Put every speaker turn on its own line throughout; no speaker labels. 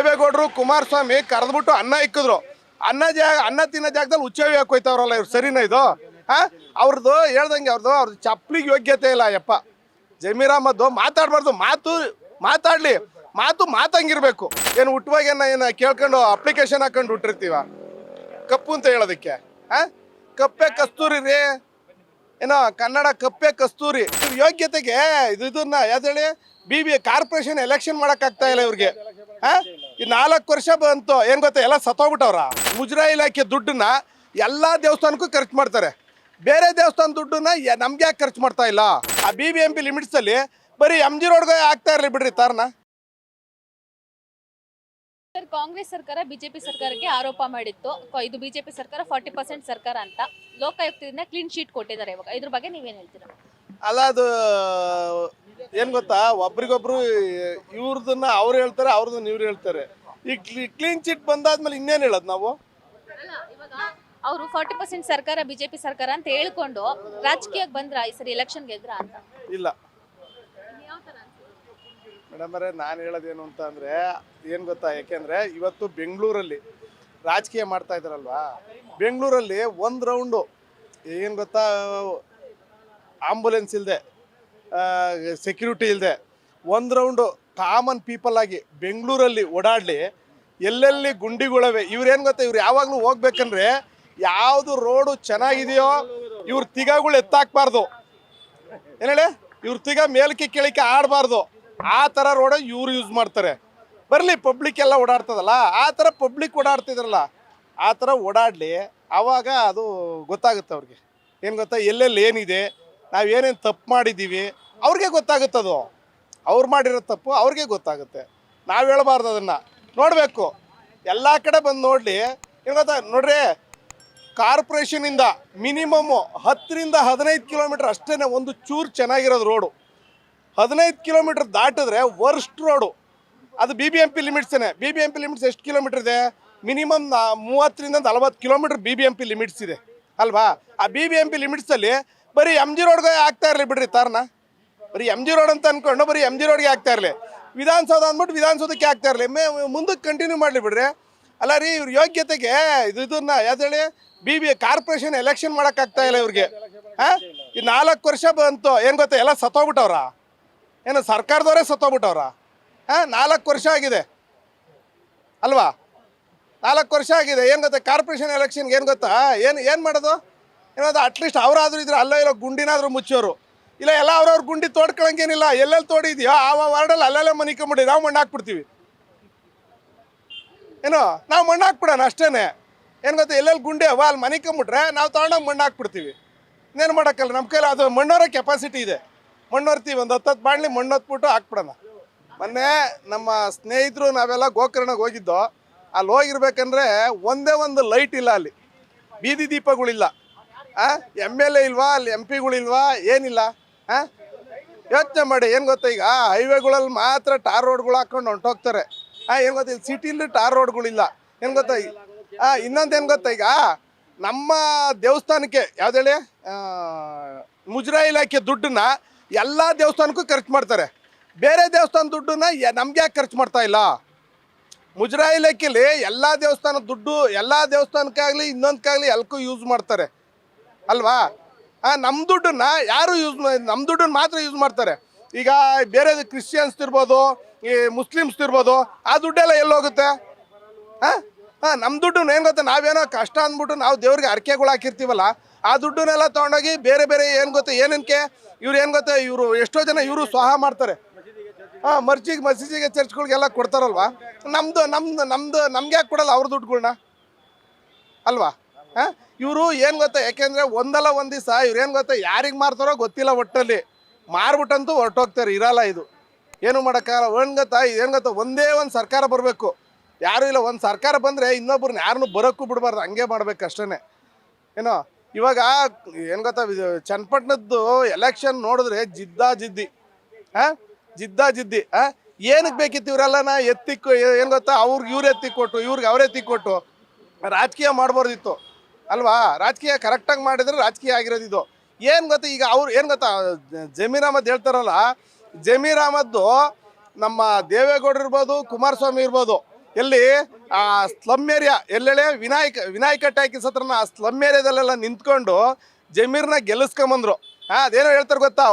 ದೇವೇಗೌಡರು ಕುಮಾರಸ್ವಾಮಿ ಕರೆದ್ಬಿಟ್ಟು ಅನ್ನ ಇಕ್ಕಿದ್ರು. ಅನ್ನ ತಿನ್ನೋ ಜಾಗದಲ್ಲಿ ಹುಚ್ಚವಿ ಹಾಕೋಯ್ತವ್ರಲ್ಲ ಇವ್ರು, ಸರಿನಾ ಇದು? ಅವ್ರದ್ದು ಹೇಳ್ದಂಗೆ ಅವ್ರದ್ದು ಚಪ್ಪಲಿಗೆ ಯೋಗ್ಯತೆ ಇಲ್ಲ ಯಪ್ಪ. ಜಮೀರ್ ಅಹ್ಮದ್ ಮಾತಾಡಬಾರ್ದು, ಮಾತಾಡಲಿ, ಮಾತಂಗಿರ್ಬೇಕು. ಏನು ಹುಟ್ಟುವಾಗ ಏನು ಕೇಳ್ಕೊಂಡು ಅಪ್ಲಿಕೇಶನ್ ಹಾಕೊಂಡು ಹುಟ್ಟಿರ್ತೀವ ಕಪ್ಪು ಅಂತ ಹೇಳೋದಕ್ಕೆ? ಕಪ್ಪೆ ಕಸ್ತೂರಿ ರೀ, ಏನೋ ಕನ್ನಡ ಕಪ್ಪೆ ಕಸ್ತೂರಿ. ಯೋಗ್ಯತೆಗೆ ಇದನ್ನ ಯಾವ್ದೇಳಿ ಕಾರ್ಪೊರೇಷನ್ ಎಲೆಕ್ಷನ್ ಮಾಡೋಕ್ಕಾಗ್ತಾ ಇಲ್ಲ ಇವ್ರಿಗೆ. ಈ 4 ವರ್ಷ ಬಂತು, ಏನು ಗೊತ್ತಾ, ಎಲ್ಲ ಸತ್ತೋಗ್ಬಿಟ್ಟವ್ರ. ಮುಜರಾಯಿ ಇಲಾಖೆ ದುಡ್ಡನ್ನ ಎಲ್ಲ ದೇವಸ್ಥಾನಕ್ಕೂ ಖರ್ಚು ಮಾಡ್ತಾರೆ, ಬೇರೆ ದೇವಸ್ಥಾನ ದುಡ್ಡನ್ನ ನಮ್ಗೆ ಯಾಕೆ ಖರ್ಚು ಮಾಡ್ತಾ ಇಲ್ಲ? ಆ BBMP ಲಿಮಿಟ್ಸಲ್ಲಿ ಬರೀ MG ರೋಡ್ಗೆ ಆಗ್ತಾ ಇರಲಿ ಬಿಡ್ರಿ ತಾರನ.
ಕಾಂಗ್ರೆಸ್ ಸರ್ಕಾರ ಬಿಜೆಪಿ ಸರ್ಕಾರಕ್ಕೆ ಆರೋಪ ಮಾಡಿತ್ತು, ಇದು ಬಿಜೆಪಿ ಸರ್ಕಾರ 40% ಸರ್ಕಾರ ಅಂತ. ಲೋಕಾಯುಕ್ತದಿಂದ ಕ್ಲೀನ್ ಶೀಟ್ ಕೊಟ್ಟಿದ್ದಾರೆ ಇವಾಗ, ಇದ್ರ ಬಗ್ಗೆ ನೀವೇನು ಹೇಳ್ತೀರಾ?
ಅಲ್ಲ, ಅದು ಏನು ಗೊತ್ತಾ, ಒಬ್ರಿಗೊಬ್ರು ಇವ್ರದನ್ನ ಅವ್ರು ಹೇಳ್ತಾರೆ, ಅವ್ರದನ್ನ ಇವ್ರು ಹೇಳ್ತಾರೆ. ಈ ಕ್ಲೀನ್ ಚಿಟ್ ಬಂದಾದ್ಮೇಲೆ ಇನ್ನೇನು ಹೇಳೋದು ನಾವು?
ಇವಾಗ ಅವರು 40% ಸರ್ಕಾರ ಬಿಜೆಪಿ ಸರ್ಕಾರ ಅಂತ ಹೇಳ್ಕೊಂಡು ರಾಜಕೀಯಕ್ಕೆ ಬಂದ್ರ ಈ ಸರಿ ಎಲೆಕ್ಷನ್ ಗೆದ್ರ ಅಂತ?
ಇಲ್ಲ ಮೇಡಮ್ ಅವರೇ, ನಾನು ಹೇಳೋದೇನು ಅಂತ ಅಂದರೆ ಏನು ಗೊತ್ತಾ, ಯಾಕೆಂದರೆ ಇವತ್ತು ಬೆಂಗಳೂರಲ್ಲಿ ರಾಜಕೀಯ ಮಾಡ್ತಾ ಇದ್ದಾರಲ್ವಾ, ಬೆಂಗಳೂರಲ್ಲಿ ಒಂದು ರೌಂಡು ಏನು ಗೊತ್ತಾ, ಆಂಬುಲೆನ್ಸ್ ಇಲ್ಲದೆ, ಸೆಕ್ಯೂರಿಟಿ ಇಲ್ಲದೆ, ಒಂದು ರೌಂಡು ಕಾಮನ್ ಪೀಪಲ್ ಆಗಿ ಬೆಂಗಳೂರಲ್ಲಿ ಓಡಾಡಲಿ. ಎಲ್ಲೆಲ್ಲಿ ಗುಂಡಿಗಳವೆ, ಇವ್ರೇನು ಗೊತ್ತಾ, ಇವ್ರು ಯಾವಾಗಲೂ ಹೋಗ್ಬೇಕಂದ್ರೆ ಯಾವುದು ರೋಡು ಚೆನ್ನಾಗಿದೆಯೋ ಇವ್ರ ತಿಗಗಳು ಎತ್ತಾಕ್ಬಾರ್ದು. ಏನು ಹೇಳಿ, ಇವ್ರ ತಿಗ ಮೇಲಕ್ಕೆ ಕೆಳಕ್ಕೆ ಆಡಬಾರ್ದು, ಆ ಥರ ರೋಡ ಇವ್ರು ಯೂಸ್ ಮಾಡ್ತಾರೆ. ಬರಲಿ, ಪಬ್ಲಿಕ್ ಎಲ್ಲ ಓಡಾಡ್ತದಲ್ಲ, ಆ ಥರ ಪಬ್ಲಿಕ್ ಓಡಾಡ್ತಿದ್ರಲ್ಲ, ಆ ಥರ ಓಡಾಡಲಿ. ಆವಾಗ ಅದು ಗೊತ್ತಾಗುತ್ತೆ ಅವ್ರಿಗೆ. ಏನು ಗೊತ್ತಾ, ಎಲ್ಲೆಲ್ಲಿ ಏನಿದೆ, ನಾವು ಏನೇನು ತಪ್ಪು ಮಾಡಿದ್ದೀವಿ ಅವ್ರಿಗೆ ಗೊತ್ತಾಗುತ್ತದು. ಅವ್ರು ಮಾಡಿರೋ ತಪ್ಪು ಅವ್ರಿಗೆ ಗೊತ್ತಾಗುತ್ತೆ, ನಾವು ಹೇಳಬಾರ್ದು. ಅದನ್ನು ನೋಡಬೇಕು, ಎಲ್ಲ ಕಡೆ ಬಂದು ನೋಡಲಿ. ಏನು ಗೊತ್ತಾ ನೋಡ್ರಿ, ಕಾರ್ಪೊರೇಷನಿಂದ ಮಿನಿಮಮ್ಮು 10ರಿಂದ 15 ಕಿಲೋಮೀಟ್ರ್ ಅಷ್ಟೇ ಒಂದು ಚೂರು ಚೆನ್ನಾಗಿರೋದು ರೋಡು. 15 ಕಿಲೋಮೀಟ್ರ್ ದಾಟಿದ್ರೆ ವರ್ಸ್ಟ್ ರೋಡು. ಅದು BBMP ಲಿಮಿಟ್ಸೇ. BBMP ಲಿಮಿಟ್ಸ್ ಎಷ್ಟು ಕಿಲೋಮೀಟ್ರ್ ಇದೆ? ಮಿನಿಮಮ್ 30ರಿಂದ 40 ಕಿಲೋಮೀಟ್ರ್ BBMP ಲಿಮಿಟ್ಸ್ ಇದೆ ಅಲ್ವಾ? ಆ BBMP ಲಿಮಿಟ್ಸಲ್ಲಿ ಬರೀ MG ರೋಡ್ಗೆ ಆಗ್ತಾ ಇರಲಿ ಬಿಡ್ರಿ ತಾರನ. ಬರೀ MG ರೋಡ್ ಅಂತ ಅಂದ್ಕೊಂಡು ಬರೀ MG ರೋಡ್ಗೆ ಆಗ್ತಾ ಇರಲಿ, ವಿಧಾನಸೌಧ ಅಂದ್ಬಿಟ್ಟು ವಿಧಾನಸೌಧಕ್ಕೆ ಆಗ್ತಾ ಇರಲಿ, ಮುಂದಕ್ಕೆ ಕಂಟಿನ್ಯೂ ಮಾಡಲಿ ಬಿಡ್ರಿ. ಅಲ್ಲ ರೀ, ಇವ್ರ ಯೋಗ್ಯತೆಗೆ ಇದನ್ನ ಯಾವ್ದೇಳಿ ಕಾರ್ಪೊರೇಷನ್ ಎಲೆಕ್ಷನ್ ಮಾಡೋಕ್ಕಾಗ್ತಾ ಇಲ್ಲ ಇವ್ರಿಗೆ. ಈ 4 ವರ್ಷ ಬಂತು, ಏನು ಗೊತ್ತಾ, ಎಲ್ಲ ಸತ್ತೋಗ್ಬಿಟ್ಟವ್ರ. ಏನು ಸರ್ಕಾರದವರೇ ಸತ್ತೋಗ್ಬಿಟ್ಟವ್ರ? 4 ವರ್ಷ ಆಗಿದೆ ಅಲ್ವಾ? 4 ವರ್ಷ ಆಗಿದೆ. ಏನು ಗೊತ್ತಾ, ಕಾರ್ಪೊರೇಷನ್ ಎಲೆಕ್ಷನ್ಗೆ ಏನು ಗೊತ್ತಾ, ಏನು ಮಾಡೋದು? ಏನದು, ಅಟ್ಲೀಸ್ಟ್ ಅವರಾದ್ರೂ ಇದ್ರೆ ಅಲ್ಲೋ ಇಲ್ಲೋ ಗುಂಡಿನಾದರೂ ಮುಚ್ಚೋರು. ಇಲ್ಲ, ಎಲ್ಲ ಅವ್ರವ್ರ ಗುಂಡಿ ತೋಡ್ಕೊಳಂಗೇನಿಲ್ಲ, ಎಲ್ಲೆಲ್ಲಿ ತೋಡಿದ್ಯೋ ಆ ವಾರ್ಡಲ್ಲಿ ಅಲ್ಲೆಲ್ಲ ಮನಿಕೊಂಬಿಡಿ, ನಾವು ಮಣ್ಣು ಹಾಕ್ಬಿಡ್ತೀವಿ. ಏನೋ ನಾವು ಮಣ್ಣು ಹಾಕ್ಬಿಡೋಣ ಅಷ್ಟೇ. ಏನು ಗೊತ್ತಾ, ಎಲ್ಲೆಲ್ಲಿ ಗುಂಡಿ ಅವ ಅಲ್ಲಿ ಮನಿಕೊಂಬಿಟ್ರೆ ನಾವು ತೊಗೊಂಡೋಗಿ ಮಣ್ಣು ಹಾಕ್ಬಿಡ್ತೀವಿ. ಇನ್ನೇನು ಮಾಡೋಕ್ಕಲ್ಲ, ನಮ್ಮ ಕೈಲಿ ಅದು ಮಣ್ಣೋರ ಕೆಪಾಸಿಟಿ ಇದೆ. ಮಣ್ಣೊರ್ತೀವಿ, ಒಂದು 10 ಬಾಣಲಿ ಮಣ್ಣು ಹೊತ್ಬಿಟ್ಟು ಹಾಕ್ಬಿಡೋಣ. ಮೊನ್ನೆ ನಮ್ಮ ಸ್ನೇಹಿತರು ನಾವೆಲ್ಲ ಗೋಕರ್ಣಗೆ ಹೋಗಿದ್ದೋ, ಅಲ್ಲಿ ಹೋಗಿರ್ಬೇಕಂದ್ರೆ ಒಂದೇ ಒಂದು ಲೈಟ್ ಇಲ್ಲ, ಅಲ್ಲಿ ಬೀದಿ ದೀಪಗಳಿಲ್ಲ. MLA ಇಲ್ವಾ, ಅಲ್ಲಿ MP ಗಳಿಲ್ವಾ, ಏನಿಲ್ಲ. ಯೋಚನೆ ಮಾಡಿ. ಏನು ಗೊತ್ತಾ, ಈಗ ಹೈವೇಗಳಲ್ಲಿ ಮಾತ್ರ ಟಾರ್ ರೋಡ್ಗಳು ಹಾಕ್ಕೊಂಡು ಹೊಂಟೋಗ್ತಾರೆ. ಏನು ಗೊತ್ತಾ, ಇಲ್ಲಿ ಸಿಟಿಲಿ ಟಾರ್ ರೋಡ್ಗಳಿಲ್ಲ. ಏನು ಗೊತ್ತಾ, ಇನ್ನೊಂದು ಏನು ಗೊತ್ತಾ, ಈಗ ನಮ್ಮ ದೇವಸ್ಥಾನಕ್ಕೆ ಯಾವುದೇಳಿ ಮುಜರಾಯಿ ಇಲಾಖೆ ದುಡ್ಡನ್ನ ಎಲ್ಲ ದೇವಸ್ಥಾನಕ್ಕೂ ಖರ್ಚು ಮಾಡ್ತಾರೆ, ಬೇರೆ ದೇವಸ್ಥಾನ ದುಡ್ಡನ್ನ ನಮ್ಗೆ ಯಾಕೆ ಖರ್ಚು ಮಾಡ್ತಾ ಇಲ್ಲ? ಮುಜರಾಯಿ ಇಲಾಖೆಯಲ್ಲಿ ಎಲ್ಲ ದೇವಸ್ಥಾನದ ದುಡ್ಡು ಎಲ್ಲ ದೇವಸ್ಥಾನಕ್ಕಾಗಲಿ ಇನ್ನೊಂದಕ್ಕಾಗಲಿ ಎಲ್ಲಕ್ಕೂ ಯೂಸ್ ಮಾಡ್ತಾರೆ ಅಲ್ವಾ? ನಮ್ಮ ದುಡ್ಡನ್ನ ಯಾರು ನಮ್ಮ ದುಡ್ಡನ್ನ ಮಾತ್ರ ಯೂಸ್ ಮಾಡ್ತಾರೆ. ಈಗ ಬೇರೆ ಕ್ರಿಶ್ಚಿಯನ್ಸ್ ಇರ್ಬೋದು, ಈ ಮುಸ್ಲಿಮ್ಸ್ ಇರ್ಬೋದು, ಆ ದುಡ್ಡೆಲ್ಲ ಎಲ್ಲೋಗುತ್ತೆ? ನಮ್ಮ ದುಡ್ಡನ್ನ ಏನು ಗೊತ್ತಾ, ನಾವೇನೋ ಕಷ್ಟ ಅಂದ್ಬಿಟ್ಟು ನಾವು ದೇವ್ರಿಗೆ ಅರ್ಕೆಗಳು ಹಾಕಿರ್ತೀವಲ್ಲ, ಆ ದುಡ್ಡನ್ನೆಲ್ಲ ತೊಗೊಂಡೋಗಿ ಬೇರೆ ಬೇರೆ ಏನು ಗೊತ್ತಾ, ಏನಕ್ಕೆ ಇವ್ರು ಏನು ಗೊತ್ತಾ, ಇವರು ಎಷ್ಟೋ ಜನ ಇವರು ಸ್ವಾಹ ಮಾಡ್ತಾರೆ. ಮಸೀದಿಗೆ ಚರ್ಚ್ಗಳಿಗೆಲ್ಲ ಕೊಡ್ತಾರಲ್ವ. ನಮ್ಗೆ ಯಾಕೆ ಕೊಡಲ್ಲ ಅವ್ರ ದುಡ್ಡುಗಳ್ನ ಅಲ್ವಾ? ಇವರು ಏನು ಗೊತ್ತಾ, ಯಾಕೆಂದರೆ ಒಂದಲ್ಲ ಒಂದು ದಿವಸ ಇವ್ರು ಏನು ಗೊತ್ತಾ, ಯಾರಿಗೆ ಮಾರ್ತಾರೋ ಗೊತ್ತಿಲ್ಲ, ಒಟ್ಟಲ್ಲಿ ಮಾರ್ಬಿಟ್ಟಂತೂ ಹೊರಟೋಗ್ತಾರೆ, ಇರಲ್ಲ. ಇದು ಏನು ಮಾಡೋಕ್ಕಾಗಲ್ಲ. ಏನು ಗೊತ್ತಾ, ಏನು ಗೊತ್ತಾ, ಒಂದೇ ಒಂದು ಸರ್ಕಾರ ಬರಬೇಕು, ಯಾರೂ ಇಲ್ಲ. ಒಂದು ಸರ್ಕಾರ ಬಂದರೆ ಇನ್ನೊಬ್ರನ್ನ ಯಾರನ್ನೂ ಬರೋಕ್ಕೂ ಬಿಡಬಾರ್ದು, ಹಂಗೆ ಮಾಡ್ಬೇಕು ಅಷ್ಟೇ. ಏನೋ ಇವಾಗ ಏನು ಗೊತ್ತಾ, ಚನ್ನಪಟ್ಟಣದ್ದು ಎಲೆಕ್ಷನ್ ನೋಡಿದ್ರೆ ಜಿದ್ದಿ ಏನಕ್ಕೆ ಬೇಕಿತ್ತು ಇವರೆಲ್ಲನ ಎತ್ತಿಕ್ಕು? ಏನು ಗೊತ್ತಾ, ಇವ್ರು ಎತ್ತಿಕೊಟ್ಟು, ಇವ್ರಿಗೆ ಅವ್ರು ಎತ್ತಿಕೊಟ್ಟು ರಾಜಕೀಯ ಮಾಡ್ಬಾರ್ದಿತ್ತು ಅಲ್ವಾ? ರಾಜಕೀಯ ಕರೆಕ್ಟಾಗಿ ಮಾಡಿದ್ರೆ ರಾಜಕೀಯ ಆಗಿರೋದು ಇದು. ಏನು ಗೊತ್ತಾ, ಈಗ ಅವ್ರು ಏನು ಗೊತ್ತಾ, ಜಮೀರ್ ಅಹ್ಮದ್ ಹೇಳ್ತಾರಲ್ಲ, ಜಮೀರ್ ಅಹ್ಮದ್ದು ನಮ್ಮ ದೇವೇಗೌಡರು ಇರ್ಬೋದು, ಕುಮಾರಸ್ವಾಮಿ ಇರ್ಬೋದು, ಎಲ್ಲಿ ಆ ಸ್ಲಮ್ ಏರಿಯಾ ಎಲ್ಲೆಳೆ ವಿನಾಯಕ ಟ್ಯಾಕಿಸ್ ಹತ್ರನ ಆ ಸ್ಲಮ್ ಏರಿಯಾದಲ್ಲೆಲ್ಲ ನಿಂತ್ಕೊಂಡು ಜಮೀರ್ನ ಗೆಲ್ಲಿಸ್ಕೊಂಬಂದ್ರು. ಅದೇನೋ ಹೇಳ್ತಾರೆ ಗೊತ್ತಾ,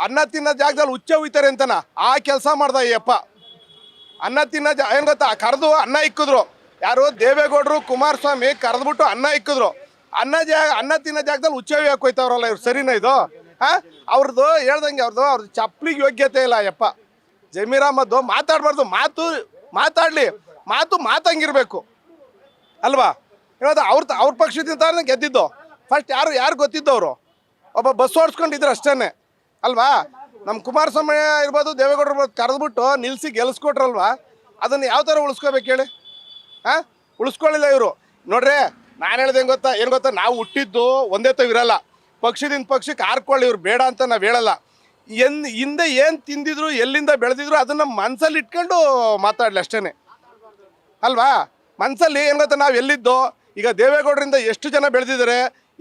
ಅನ್ನ ತಿನ್ನೋ ಜಾಗದಲ್ಲಿ ಹುಚ್ಚ ಹುಯ್ತಾರೆ ಅಂತನ, ಆ ಕೆಲಸ ಮಾಡ್ದ ಅಯ್ಯಪ್ಪ. ಅನ್ನ ತಿನ್ನೋ ಏನು ಗೊತ್ತಾ, ಕರೆದು ಅನ್ನ ಇಕ್ಕಿದ್ರು. ಯಾರು ದೇವೇಗೌಡರು ಕುಮಾರಸ್ವಾಮಿ ಕರೆದ್ಬಿಟ್ಟು ಅನ್ನ ಇಕ್ಕಿದ್ರು. ಅನ್ನ ತಿನ್ನೋ ಜಾಗದಲ್ಲಿ ಹುಚ್ಚ ಹುಯ್ಯಕ್ಕೆ ಹೋಯ್ತವ್ರಲ್ಲ ಇವ್ರು, ಸರಿನಾ ಇದು? ಅವ್ರದ್ದು ಹೇಳ್ದಂಗೆ ಅವ್ರದ್ದು ಚಪ್ಪಲಿಗೆ ಯೋಗ್ಯತೆ ಇಲ್ಲ ಅಯ್ಯಪ್ಪ. ಜಮೀರ್ ಅಹ್ಮದ್ ಮಾತಾಡಬಾರ್ದು, ಮಾತಾಡಲಿ, ಮಾತಂಗಿರ್ಬೇಕು ಅಲ್ವಾ? ಇವತ್ತು ಅವ್ರ ಪಕ್ಷದಿಂದ ಗೆದ್ದಿದ್ದು. ಫಸ್ಟ್ ಯಾರು ಗೊತ್ತಿದ್ದವರು, ಒಬ್ಬ ಬಸ್ ಓಡಿಸ್ಕೊಂಡಿದ್ರು ಅಷ್ಟೇ ಅಲ್ವಾ? ನಮ್ಮ ಕುಮಾರಸ್ವಾಮಿ ಇರ್ಬೋದು, ದೇವೇಗೌಡರು ಇರ್ಬೋದು, ಕರೆದ್ಬಿಟ್ಟು ನಿಲ್ಲಿಸಿ ಗೆಲ್ಲಿಸ್ಕೊಟ್ರಲ್ವಾ? ಅದನ್ನು ಯಾವ ಥರ ಉಳಿಸ್ಕೋಬೇಕು ಹೇಳಿ? ಉಳಿಸ್ಕೊಳ್ಳಿಲ್ಲ ಇವರು. ನೋಡ್ರಿ, ನಾನು ಹೇಳ್ದೆ ಏನು ಗೊತ್ತಾ, ನಾವು ಹುಟ್ಟಿದ್ದು ಒಂದೇ ಇರಲ್ಲ, ಪಕ್ಷದಿಂದ ಪಕ್ಷಕ್ಕೆ ಹಾರ್ಕೊಳ್ಳಿ, ಇವ್ರು ಬೇಡ ಅಂತ ನಾವು ಹೇಳಲ್ಲ. ಹಿಂದೆ ಏನು ತಿಂದಿದ್ರು, ಎಲ್ಲಿಂದ ಬೆಳೆದಿದ್ರು ಅದನ್ನು ಮನಸ್ಸಲ್ಲಿ ಇಟ್ಕೊಂಡು ಮಾತಾಡಲಿ ಅಷ್ಟೇ ಅಲ್ವಾ? ಮನಸ್ಸಲ್ಲಿ ಏನು ಗೊತ್ತಾ, ನಾವು ಎಲ್ಲಿದ್ದೋ, ಈಗ ದೇವೇಗೌಡರಿಂದ ಎಷ್ಟು ಜನ ಬೆಳೆದಿದ್ದಾರೆ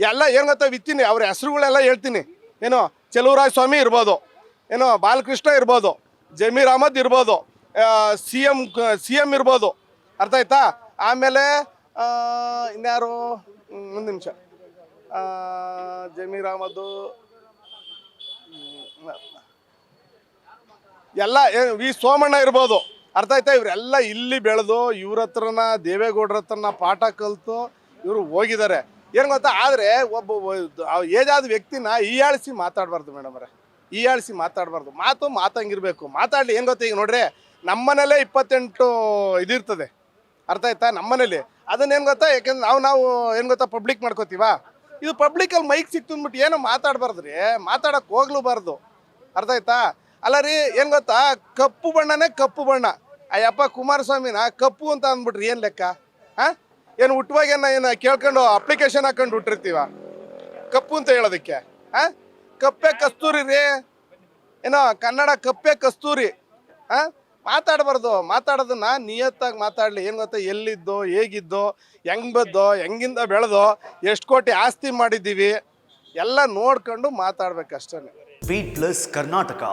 ಎಲ್ಲ ಏನು ಗೊತ್ತಾ ವಿತ್ತೀನಿ, ಅವ್ರ ಹೆಸರುಗಳೆಲ್ಲ ಹೇಳ್ತೀನಿ. ಏನೋ ಚೆಲುವರಾಯ ಸ್ವಾಮಿ ಇರ್ಬೋದು, ಏನೋ ಬಾಲಕೃಷ್ಣ ಇರ್ಬೋದು, ಜಮೀರ್ ಅಹ್ಮದ್ ಇರ್ಬೋದು, ಸಿ ಎಮ್ ಇರ್ಬೋದು, ಅರ್ಥ ಆಯ್ತಾ? ಆಮೇಲೆ ಇನ್ಯಾರು, ಒಂದು ನಿಮಿಷ, ಜಮೀರ್ ಅಹ್ಮದ್ದು ಎಲ್ಲ ವಿ ಸೋಮಣ್ಣ ಇರ್ಬೋದು, ಅರ್ಥ ಆಯ್ತಾ? ಇವರೆಲ್ಲ ಇಲ್ಲಿ ಬೆಳೆದು ಇವ್ರ ಹತ್ರನ ದೇವೇಗೌಡರ ಹತ್ರನ ಪಾಠ ಕಲಿತು ಇವರು ಹೋಗಿದ್ದಾರೆ. ಏನು ಗೊತ್ತಾ, ಆದರೆ ಒಬ್ಬ ಏಜಾದ ವ್ಯಕ್ತಿನ ಹೀಯಾಳಿಸಿ ಮಾತಾಡಬಾರ್ದು ಮೇಡಮ್ರೆ, ಹೀಯಾಳಿಸಿ ಮಾತಾಡಬಾರ್ದು. ಮಾತಂಗಿರ್ಬೇಕು, ಮಾತಾಡಲಿ. ಏನು ಗೊತ್ತಾ, ಈಗ ನೋಡ್ರಿ, ನಮ್ಮನೇಲೇ 28 ಇದಿರ್ತದೆ, ಅರ್ಥ ಆಯ್ತಾ? ನಮ್ಮನೇಲಿ ಅದನ್ನೇನು ಗೊತ್ತಾ, ಯಾಕೆಂದ್ರೆ ನಾವು ಏನು ಗೊತ್ತಾ ಪಬ್ಲಿಕ್ ಮಾಡ್ಕೋತೀವ. ಇದು ಪಬ್ಲಿಕಲ್ಲಿ ಮೈಕ್ ಸಿಕ್ತಂದ್ಬಿಟ್ಟು ಏನೋ ಮಾತಾಡಬಾರ್ದು ರೀ, ಮಾತಾಡೋಕೆ ಹೋಗ್ಲೂಬಾರ್ದು, ಅರ್ಥ ಆಯ್ತಾ? ಅಲ್ಲ ರೀ, ಏನು ಗೊತ್ತಾ, ಕಪ್ಪು ಬಣ್ಣನೇ ಕಪ್ಪು ಬಣ್ಣ. ಅಯ್ಯಪ್ಪ ಕುಮಾರಸ್ವಾಮಿನ ಕಪ್ಪು ಅಂತ ಅಂದ್ಬಿಟ್ರಿ, ಏನು ಲೆಕ್ಕ? ಏನು ಹುಟ್ಟುವಾಗ ಏನು ಕೇಳ್ಕೊಂಡು ಅಪ್ಲಿಕೇಶನ್ ಹಾಕೊಂಡು ಹುಟ್ಟಿರ್ತೀವ ಕಪ್ಪು ಅಂತ ಹೇಳೋದಕ್ಕೆ? ಕಪ್ಪೆ ಕಸ್ತೂರಿ ರೀ, ಏನೋ ಕನ್ನಡ ಕಪ್ಪೆ ಕಸ್ತೂರಿ. ಮಾತಾಡಬಾರ್ದು, ಮಾತಾಡೋದನ್ನ ನಿಯತ್ತಾಗಿ ಮಾತಾಡಲಿ. ಏನು ಗೊತ್ತಾ, ಎಲ್ಲಿದ್ದೋ, ಹೇಗಿದ್ದೋ, ಹೆಂಗೆ ಬದ್ದೋ, ಹೆಂಗಿಂದ ಬೆಳೆದೋ, ಎಷ್ಟು ಕೋಟಿ ಆಸ್ತಿ ಮಾಡಿದ್ದೀವಿ ಎಲ್ಲ ನೋಡ್ಕೊಂಡು ಮಾತಾಡ್ಬೇಕಷ್ಟೇ.
Beet plus Karnataka.